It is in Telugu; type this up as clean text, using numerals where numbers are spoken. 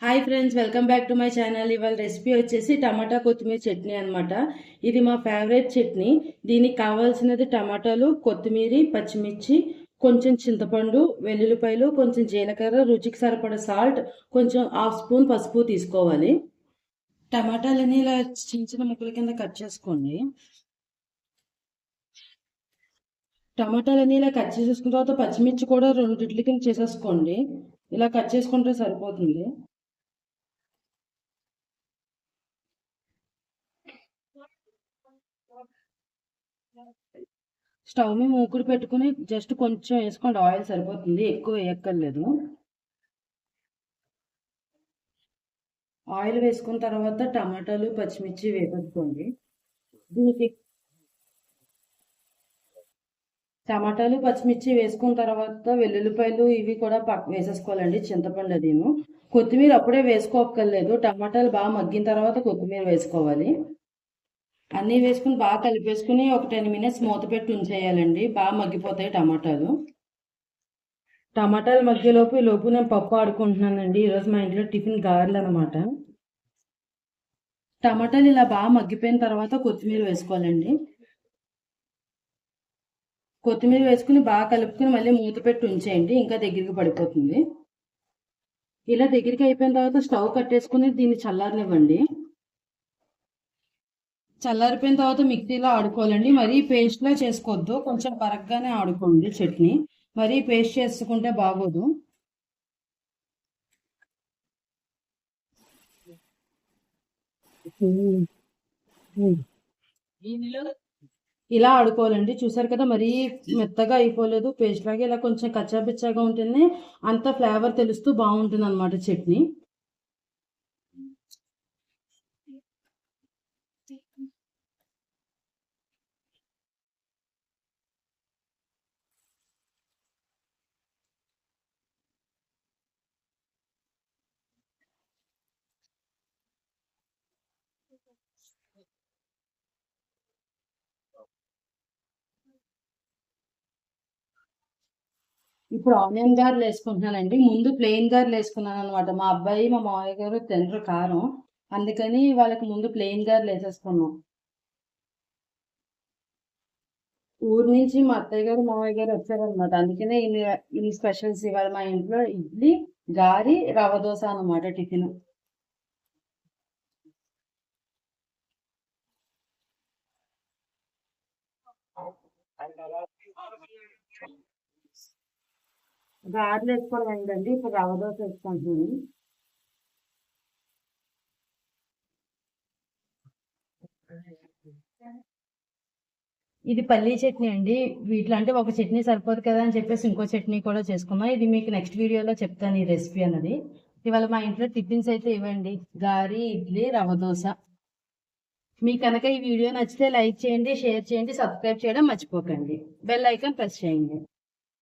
Hi friends, welcome back to my channel. ఇవాళ రెసిపీ వచ్చేసి టమాటా కొత్తిమీర చట్నీ అనమాట. ఇది మా ఫేవరెట్ చట్నీ. దీనికి కావాల్సినది టమాటాలు, కొత్తిమీర, పచ్చిమిర్చి, కొంచెం చింతపండు, వెల్లుల్లిపాయలు, కొంచెం జీలకర్ర, రుచికి సరిపడా సాల్ట్, కొంచెం హాఫ్ స్పూన్ పసుపు తీసుకోవాలి. టమాటాలని ఇలా చిన్న చిన్న ముక్కల కింద కట్ చేసుకోండి. టమాటాలని ఇలా కట్ చేసేసుకున్న తర్వాత పచ్చిమిర్చి కూడా రెండిట్ల కింద చేసేసుకోండి. ఇలా కట్ చేసుకుంటే సరిపోతుంది. స్టవ్ మీద మూకుడు పెట్టుకుని జస్ట్ కొంచెం వేసుకోండి. ఆయిల్ సరిపోతుంది, ఎక్కువ వేయక్కర్లేదు. ఆయిల్ వేసుకున్న తర్వాత టమాటాలు, పచ్చిమిర్చి వేసేసుకోండి. దీనికి టమాటాలు, పచ్చిమిర్చి వేసుకున్న తర్వాత వెల్లుల్లిపాయలు ఇవి కూడా వేసేసుకోవాలండి. చింతపండు అదిను. కొత్తిమీర అప్పుడే వేసుకోక్కర్లేదు. టమాటాలు బాగా మగ్గిన తర్వాత కొత్తిమీర వేసుకోవాలి. అన్నీ వేసుకుని బాగా కలిపేసుకుని ఒక 10 మినిట్స్ మూత పెట్టి ఉంచేయాలండి. బాగా మగ్గిపోతాయి టమాటాలు. టమాటాలు మగ్గేలోపు నేను పప్పు ఆడుకుంటున్నానండి. ఈరోజు మా ఇంట్లో టిఫిన్ గారెలు అనమాట. టమాటాలు ఇలా బాగా మగ్గిపోయిన తర్వాత కొత్తిమీర వేసుకోవాలండి. కొత్తిమీర వేసుకుని బాగా కలుపుకుని మళ్ళీ మూత పెట్టి ఉంచేయండి. ఇంకా దగ్గరికి పడిపోతుంది. ఇలా దగ్గరికి అయిపోయిన తర్వాత స్టవ్ కట్టేసుకుని దీన్ని చల్లారనివ్వండి. చల్లారిపోయిన తర్వాత మిక్సీలో ఆడుకోవాలండి. మరీ పేస్ట్లా చేసుకోవద్దు, కొంచెం పరగ్గానే ఆడుకోండి చట్నీ. మరీ పేస్ట్ చేసుకుంటే బాగోదు. ఇలా ఆడుకోవాలండి. చూసారు కదా, మరీ మెత్తగా అయిపోలేదు, పేస్ట్ లాగా. ఇలా కొంచెం కచ్చాపిచ్చాగా ఉంటేనే అంత ఫ్లేవర్ తెలుస్తూ బాగుంటుంది అనమాట చట్నీ. ఇప్పుడు ఆనియన్ గారెలు వేసుకుంటున్నానండి. ముందు ప్లెయిన్ గారెలు వేసుకున్నాను అనమాట. మా అబ్బాయి, మా మామయ్య గారు తినరు కారం, అందుకని వాళ్ళకి ముందు ప్లెయిన్ గారెలు వేసేసుకున్నాం. ఊరు నుంచి మా అత్తయ్య గారు, మామయ్య గారు వచ్చారనమాట. అందుకనే ఇన్ని స్పెషల్స్ ఇవాళ మా ఇంట్లో. ఇడ్లీ, గారి, రవ్వ దోశ అనమాట టిఫిన్. గారెలు వేసుకోవాలండి. ఇప్పుడు రవ్వ దోశ వేసుకుంటున్నాను. ఇది పల్లీ చట్నీ అండి. వీటిలో అంటే ఒక చట్నీ సరిపోదు కదా అని చెప్పేసి ఇంకో చట్నీ కూడా చేసుకున్నాం. ఇది మీకు నెక్స్ట్ వీడియోలో చెప్తాను ఈ రెసిపీ అన్నది. ఇవాళ మా ఇంట్లో టిఫిన్స్ అయితే ఇవ్వండి: గారి, ఇడ్లీ, రవ్వ దోశ. మీకు కనుక ఈ వీడియో నచ్చితే లైక్ చేయండి, షేర్ చేయండి, సబ్స్క్రైబ్ చేయడం మర్చిపోకండి. బెల్ ఐకాన్ ప్రెస్ చేయండి.